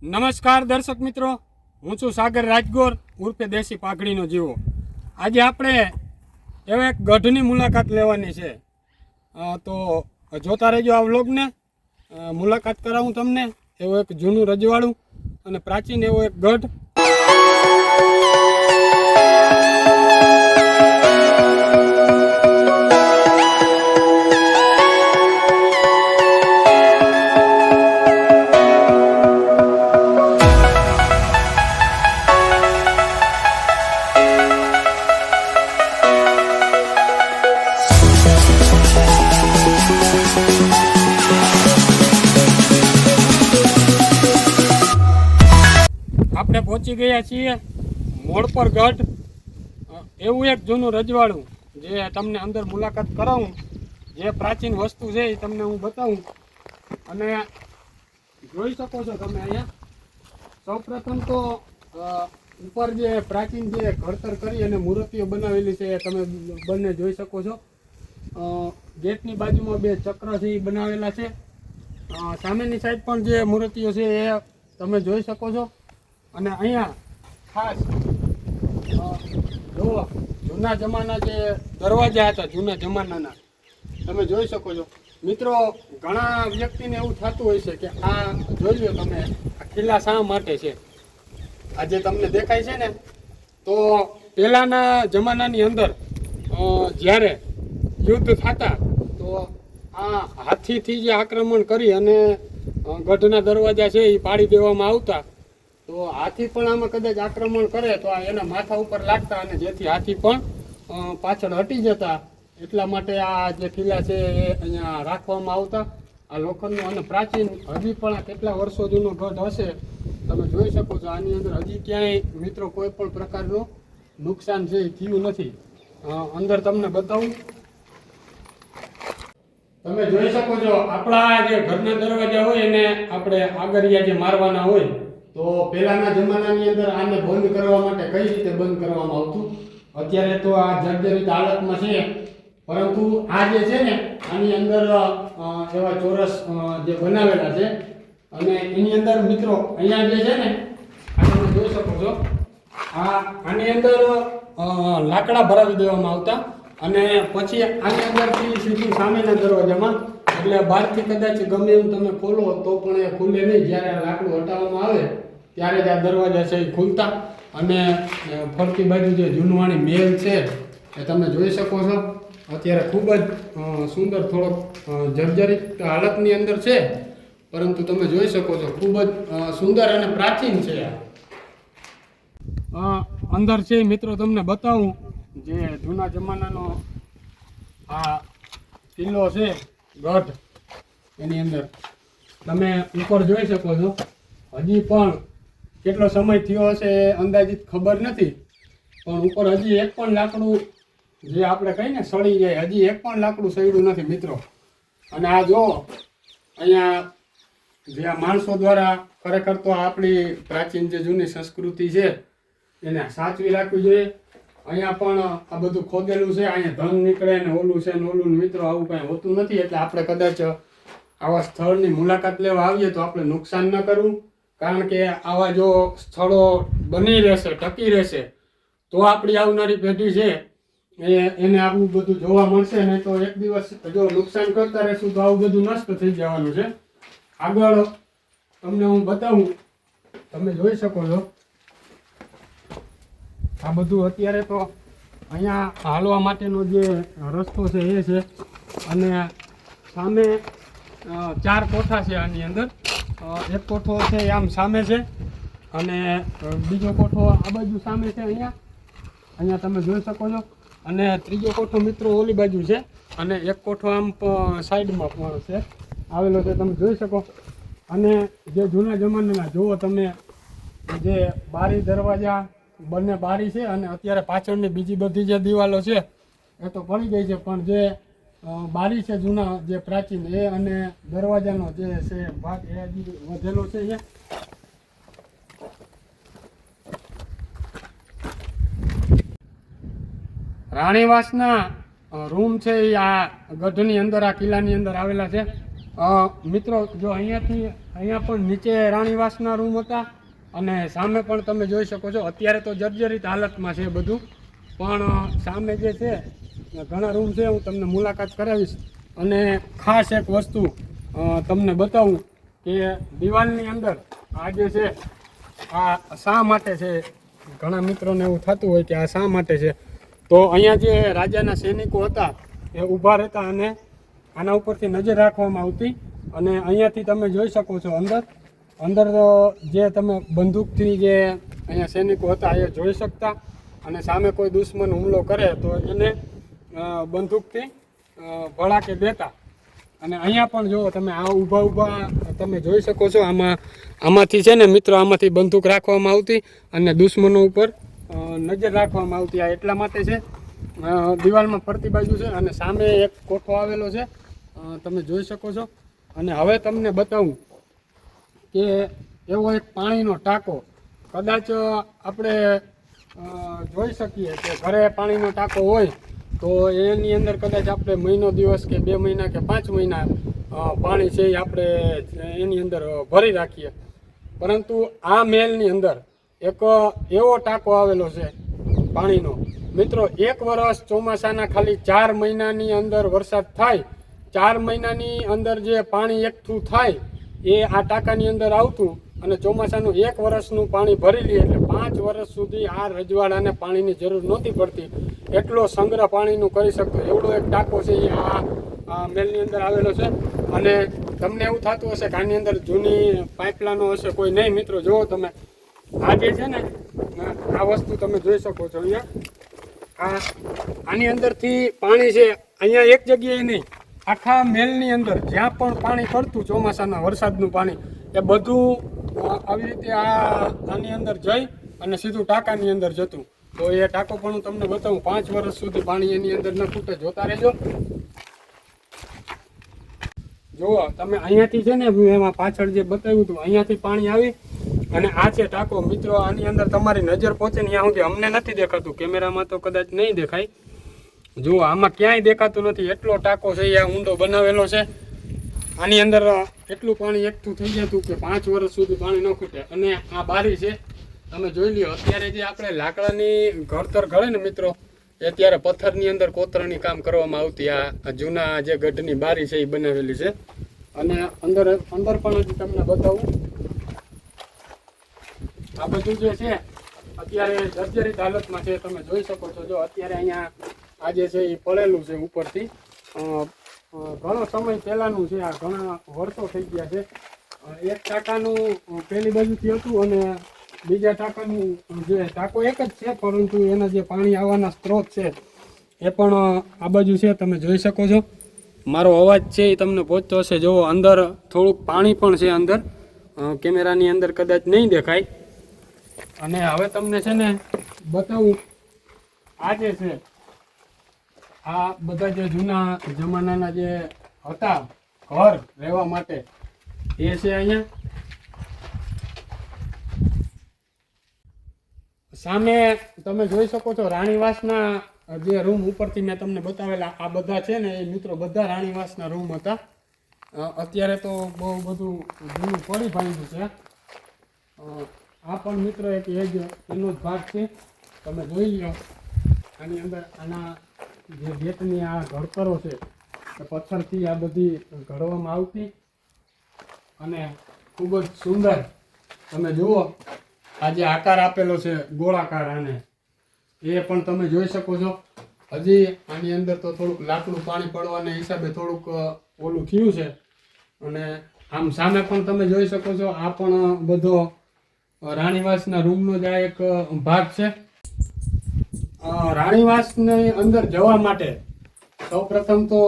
નમસ્કાર દર્શક મિત્રો, હું છું સાગર રાજગોર ઉર્ફે દેશી પાઘડીનો જીવો। આજે આપણે એવા એક ગઢની મુલાકાત લેવાની છે, તો જોતા રહેજો આ વ્લોગને। મુલાકાત કરાવું તમને એવો એક જૂનું રજવાડું અને પ્રાચીન એવો એક ગઢ। આપણે પહોંચી ગયા છીએ મોડપર ગઢ। એવું એક જૂનું રજવાડું જે તમને અંદર મુલાકાત કરાવું, જે પ્રાચીન વસ્તુ છે એ તમને હું બતાવું। અને જોઈ શકો છો તમે અહીંયા સૌપ્રથમ તો ઉપર જે પ્રાચીન જે ઘડતર કરી અને મૂર્તિઓ બનાવેલી છે એ તમે બંને જોઈ શકો છો। ગેટની બાજુમાં બે ચક્ર છે એ બનાવેલા છે। સામેની સાઈડ પણ જે મૂર્તિઓ છે એ તમે જોઈ શકો છો। અને અહીંયા ખાસ જુઓ જૂના જમાના જે દરવાજા હતા, જૂના જમાનાના તમે જોઈ શકો છો મિત્રો। ઘણા વ્યક્તિને એવું થતું હોય છે કે આ જોઈ લો તમે, આ કિલ્લા શા માટે છે? આ જે તમને દેખાય છે ને, તો પહેલાંના જમાનાની અંદર જ્યારે યુદ્ધ થતા તો આ હાથીથી જે આક્રમણ કરી અને ગઢના દરવાજા છે એ પાડી દેવામાં આવતા। તો હાથી પણ આમાં કદાચ આક્રમણ કરે તો એના માથા ઉપર લાગતા અને જેથી હાથી પણ પાછળ હટી જતા। એટલા માટે આ જે કિલ્લા છે એ અહીંયા રાખવામાં આવતા આ લોખંડનો। અને પ્રાચીન હજી પણ કેટલા વર્ષો જૂનો ગઢ હશે, તમે જોઈ શકો છો। આની અંદર હજી ક્યાંય મિત્રો કોઈ પણ પ્રકારનું નુકસાન છે એ થયું નથી। અંદર તમને બતાવું, તમે જોઈ શકો છો આપણા જે ઘરના દરવાજા હોય એને આપણે આગળિયા જે મારવાના હોય, તો પહેલાના જમાનાની અંદર આને બંધ કરવા માટે કઈ રીતે બંધ કરવામાં આવતું? અત્યારે તો આ જર્જરિત હાલતમાં છે, પરંતુ આ જે છે ને આની અંદર એવા ચોરસ જે બનાવેલા છે અને એની અંદર મિત્રો અહીંયા જે છે ને આ તમે જોઈ શકો છો, આની અંદર લાકડા ભરાવી દેવામાં આવતા અને પછી આની અંદરથી સીધું સામેના દરવાજામાં, એટલે બહારથી કદાચ ગમે એવું તમે ખોલો તો પણ એ ખુલે નહીં। જ્યારે લાકડું હટાવવામાં આવે ત્યારે જ આ દરવાજા છે એ ખુલતા। અને ફરતી બાજુ જે જૂનવાણી મહેલ છે એ તમે જોઈ શકો છો। અત્યારે ખૂબ જ સુંદર, થોડોક જર્જરિત હાલતની અંદર છે, પરંતુ તમે જોઈ શકો છો ખૂબ જ સુંદર અને પ્રાચીન છે। અંદર છે મિત્રો તમને બતાવું, જે જૂના જમાનાનો આ કિલ્લો છે ગઢ, એની અંદર તમે ઉપર જોઈ શકો છો। હજી પણ કેટલો સમય થયો હશે એ અંદાજિત ખબર નથી, પણ ઉપર હજી એક પણ લાકડું જે આપણે કહીએ ને સળી જાય, હજી એક પણ લાકડું સળ્યું નથી મિત્રો। અને આ જો અહીંયા જે આ માણસો દ્વારા ખરેખર તો આપણી પ્રાચીન જે જૂની સંસ્કૃતિ છે એને સાચવી રાખવી જોઈએ। અહીંયા પણ આ બધું ખોદેલું છે, અહીંયા ધન નીકળે ને ઓલું છે ને ઓલું, મિત્રો આવું કાંઈ હોતું નથી। એટલે આપણે કદાચ આવા સ્થળની મુલાકાત લેવા આવીએ તો આપણે નુકસાન ન કરવું, કારણ કે આવા જો સ્થળો બની રહેશે, ટકી રહેશે, તો આપણી આવનારી પેઢી છે એને આવું બધું જોવા મળશે। નહીં તો એક દિવસ જો નુકસાન કરતા રહેશું તો આવું બધું નષ્ટ થઈ જવાનું છે। આગળ તમને હું બતાવું, તમે જોઈ શકો છો આ બધું અત્યારે તો અહીંયા હાલવા માટેનો જે રસ્તો છે એ છે। અને સામે 4 કોઠા છે આની અંદર। એક કોઠો છે આમ સામે છે અને બીજો કોઠો આ બાજુ સામે છે, અહીંયા તમે જોઈ શકો છો। અને ત્રીજો કોઠો મિત્રો ઓલી બાજુ છે અને એક કોઠો આમ સાઈડમાં પણ છે આવેલો છે, તમે જોઈ શકો। અને જે જૂના જમાનાના જુઓ તમે, જે બારી દરવાજા બંને બારી છે અને અત્યારે પાછળની બીજી બધી જે દિવાલો છે એ તો પડી ગઈ છે, પણ જે બારી છે જૂના જે પ્રાચીન એ અને દરવાજાનો જે છે ભાગ એ હજી વધેલો છે। રાણીવાસના રૂમ છે એ આ ગઢની અંદર, આ કિલ્લાની અંદર આવેલા છે। મિત્રો જો અહીંયાથી અહીંયા પણ નીચે રાણીવાસના રૂમ હતા અને સામે પણ તમે જોઈ શકો છો. અત્યારે તો જર્જરિત હાલતમાં છે બધું, પણ સામે જે છે ઘણા રૂમ છે. હું તમને મુલાકાત કરાવીશ અને ખાસ એક વસ્તુ તમને બતાવું કે દિવાલની અંદર આ જે છે આ શા માટે છે. ઘણા મિત્રોને એવું થતું હોય કે આ શા માટે છે. તો અહીંયા જે રાજાના સૈનિકો હતા એ ઊભા રહેતા અને આના ઉપરથી નજર રાખવામાં આવતી. અને અહીંયાથી તમે જોઈ શકો છો અંદર જે તમે બંદૂકથી જે અહીંયા સૈનિકો હતા એ જોઈ શકતા. અને સામે કોઈ દુશ્મન હુમલો કરે તો એને બંદૂકથી ભડાકે દેતા. અને અહીંયા પણ જો તમે આ ઊભા તમે જોઈ શકો છો. આમાંથી છે ને મિત્રો, આમાંથી બંદૂક રાખવામાં આવતી અને દુશ્મનો ઉપર નજર રાખવામાં આવતી. આ એટલા માટે છે. દિવાલમાં ફરતી બાજુ છે અને સામે એક કોઠો આવેલો છે, તમે જોઈ શકો છો. અને હવે તમને બતાવું કે એવો એક પાણીનો ટાંકો, કદાચ આપણે જોઈ શકીએ કે ઘરે પાણીનો ટાંકો હોય તો એની અંદર કદાચ આપણે મહિનો દિવસ કે 2 મહિના કે 5 મહિના પાણી છે એ આપણે એની અંદર ભરી રાખીએ. પરંતુ આ મહેલની અંદર એક એવો ટાંકો આવેલો છે પાણીનો. મિત્રો, 1 વર્ષ ચોમાસાના ખાલી 4 મહિનાની અંદર વરસાદ થાય, 4 મહિનાની અંદર જે પાણી એકઠું થાય એ આ ટાંકાની અંદર આવતું અને ચોમાસાનું 1 વર્ષનું પાણી ભરી લે એટલે 5 વર્ષ સુધી આ રજવાડાને પાણીની જરૂર નહોતી પડતી. એટલો સંગ્રહ પાણીનું કરી શકતો એવડો એક ટાંકો છે એ આ મહેલની અંદર આવેલો છે. અને તમને એવું થતું હશે કે આની અંદર જૂની પાઇપલાઈનો હશે, કોઈ નહીં. મિત્રો જુઓ તમે, આ જે છે ને આ વસ્તુ તમે જોઈ શકો છો. અહીંયા આની અંદરથી પાણી છે. અહીંયા એક જગ્યાએ નહીં, આખા મહેલની અંદર જ્યાં પણ પાણી પડતું ચોમાસાના વરસાદનું પાણી એ બધું આવી રીતે આની અંદર જઈ અને સીધું ટાંકાની અંદર જતું. તો એ ટાંકો પણ હું તમને બતાવું. 5 વર્ષ સુધી પાણી એની અંદર ન ખૂટે. જોતા રહેજો. જુઓ તમે, અહીંયાથી છે ને એમાં પાછળ જે બતાવ્યું હતું અહીંયાથી પાણી આવી અને આ છે ટાંકો. મિત્રો, આની અંદર તમારી નજર પહોંચે ને ત્યાં સુધી અમને નથી દેખાતું, કેમેરામાં તો કદાચ નહીં દેખાય. જુઓ, આમાં ક્યાંય દેખાતું નથી. એટલો ટાંકો છે એ ઊંડો બનાવેલો છે. આની અંદર એટલું પાણી એકઠું થઈ જતું કે 5 વર્ષ સુધી પાણી ન ખૂટે. અને આ બારી છે, તમે જોઈ લ્યો. અત્યારે જે આપણે લાકડાની ઘડતર ઘડે ને મિત્રો, એ અત્યારે પથ્થરની અંદર કોતરણી કામ કરવામાં આવતી. આ જૂના જે ગઢની બારી છે એ બનાવેલી છે. અને અંદર પણ હજી તમને બતાવું. આ બધું જે છે અત્યારે જર્જરિત હાલતમાં છે, તમે જોઈ શકો છો. જો અત્યારે અહીંયા આ જે છે એ પડેલું છે ઉપરથી. ઘણો સમય પહેલાંનું છે, આ ઘણા વર્ષો થઈ ગયા છે. એક ટાંકાનું પહેલી બાજુથી હતું અને બીજા ટાંકાનું જે ટાંકો એક જ છે, પરંતુ એના જે પાણી આવવાના સ્ત્રોત છે એ પણ આ બાજુ છે, તમે જોઈ શકો છો. મારો અવાજ છે એ તમને પહોંચતો હશે. જુઓ, અંદર થોડુંક પાણી પણ છે. અંદર કેમેરાની અંદર કદાચ નહીં દેખાય. અને હવે તમને છે ને બતાવું, આ જે છે આ બધા જે જૂના જમાનાના જે હતા ઘર રહેવા માટે એ છે. અહીંયા સામે તમે જોઈ શકો છો રાણીવાસના જે રૂમ ઉપરથી મેં તમને બતાવેલા આ બધા છે ને એ મિત્રો બધા રાણીવાસના રૂમ હતા. અત્યારે તો બહુ બધું જૂનું પડી ભાંગ્યું છે. આ પણ મિત્રો એક એનો જ ભાગ છે, તમે જોઈ લો. આની અંદર આના જે ગેટની આ ઘડતરો છે એ પથ્થરથી આ બધી ઘડવામાં આવતી અને ખૂબ જ સુંદર. તમે જુઓ, આ જે આકાર આપેલો છે ગોળાકાર, આને એ પણ તમે જોઈ શકો છો. હજી આની અંદર તો થોડુંક લાકડું પાણી પડવાના હિસાબે થોડુંક ઓલું થયું છે. અને આમ સામે પણ તમે જોઈ શકો છો, આ પણ બધો રાણીવાસના રૂમનો જ આ એક ભાગ છે. રાણીવાસની અંદર જવા માટે સૌપ્રથમ તો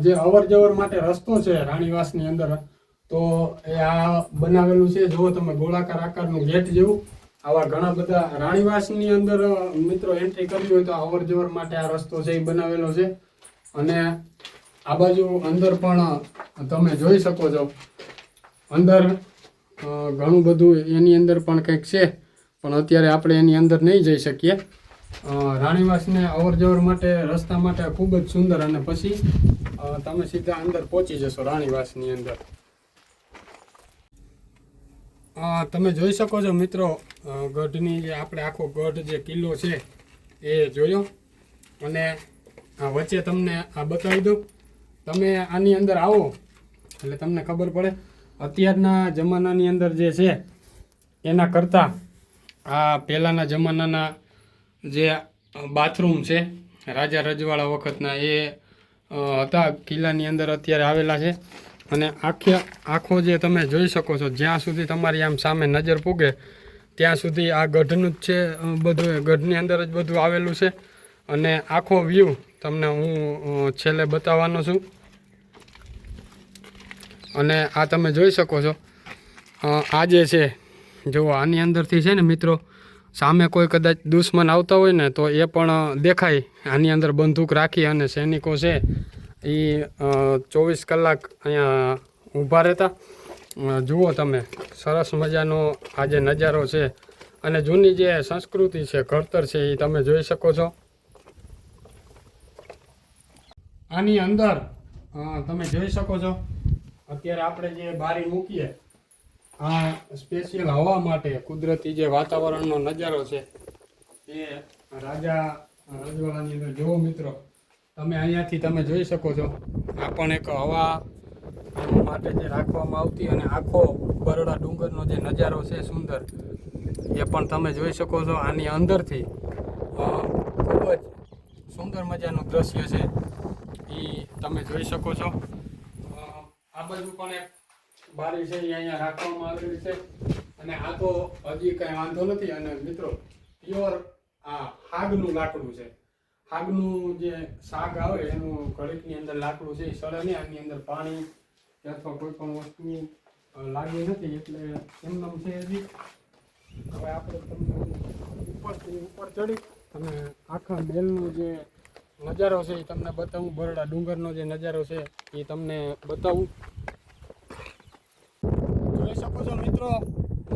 જે અવર જવર માટે રસ્તો છે રાણીવાસની અંદર, તો એ આ બનાવેલું છે. જુઓ તમે, ગોળાકાર આકારનું ગેટ જેવું. આવા ઘણા બધા રાણીવાસની અંદર મિત્રો એન્ટ્રી કરવી હોય તો અવર જવર માટે આ રસ્તો છે એ બનાવેલો છે. અને આ બાજુ અંદર પણ તમે જોઈ શકો છો. અંદર ઘણું બધું એની અંદર પણ કંઈક છે, પણ અત્યારે આપણે એની અંદર નહીં જઈ શકીએ. રાણીવાસને અવર જવર માટે રસ્તા માટે ખૂબ જ સુંદર. અને પછી તમે સીધા અંદર પહોંચી જશો રાણીવાસની અંદર. તમે જોઈ શકો છો મિત્રો, ગઢની જે આપણે આખો ગઢ જે કિલ્લો છે એ જોયો. અને આ વચ્ચે તમને આ બતાવી દઉં. તમે આની અંદર આવો એટલે તમને ખબર પડે અત્યારના જમાનાની અંદર જે છે એના કરતાં આ પહેલાંના જમાનાના જે બાથરૂમ છે રાજા રજવાડા વખતના એ હતા કિલ્લાની અંદર અત્યારે આવેલા છે. અને આખો જે તમે જોઈ શકો છો, જ્યાં સુધી તમારી આમ સામે નજર પૂગે ત્યાં સુધી આ ગઢનું જ છે બધું, ગઢની અંદર જ બધું આવેલું છે. અને આખો વ્યૂ તમને હું છેલ્લે બતાવવાનો છું. અને આ તમે જોઈ શકો છો, આ જે છે જો આની અંદરથી છે ને મિત્રો, સામે કોઈ કદાચ દુશ્મન આવતા હોય ને તો એ પણ દેખાય. આની અંદર બંદૂક રાખી અને સૈનિકો છે એ 24 કલાક અહીંયા ઊભા રહેતા. જુઓ તમે, સરસ મજાનો આ જે નજારો છે અને જૂની જે સંસ્કૃતિ છે, ઘડતર છે એ તમે જોઈ શકો છો. આની અંદર તમે જોઈ શકો છો અત્યારે આપણે જે બારી મૂકીએ આ સ્પેશિયલ હવા માટે, કુદરતી જે વાતાવરણનો નજારો છે એ રાજા રજવાડાની અંદર જુઓ મિત્રો, તમે અહીંયાથી તમે જોઈ શકો છો. આ પણ એક હવા માટે જે રાખવામાં આવતી, અને આખો બરોડા ડુંગરનો જે નજારો છે સુંદર, એ પણ તમે જોઈ શકો છો. આની અંદરથી ખૂબ જ સુંદર મજાનું દ્રશ્ય છે એ તમે જોઈ શકો છો. આ બાજુ પણ એક બારી છે એ અહીંયા રાખવામાં આવેલી છે. અને આ તો હજી કંઈ વાંધો નથી. અને મિત્રો પ્યોર આ હાગનું લાકડું છે. હાગનું જે શાક આવે એનું ઘડીકની અંદર લાકડું છે એ સડે નહીં. આની અંદર પાણી કે અથવા કોઈ પણ વસ્તુ લાગી નથી, એટલે એમનામ છે હજી. હવે આપણે તમને ઉપર ચડી અને આખા મેલનો જે નજારો છે એ તમને બતાવું, બરોડા ડુંગરનો જે નજારો છે એ તમને બતાવું. જોઈ શકો છો મિત્રો,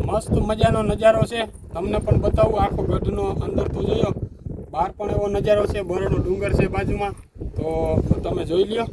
મસ્ત મજાનો નજારો છે. તમને પણ બતાવું આખો ગઢનો અંદર તો જોયો, બહાર પણ એવો નજારો છે. બરોડો ડુંગર છે બાજુમાં, તો તમે જોઈ લ્યો.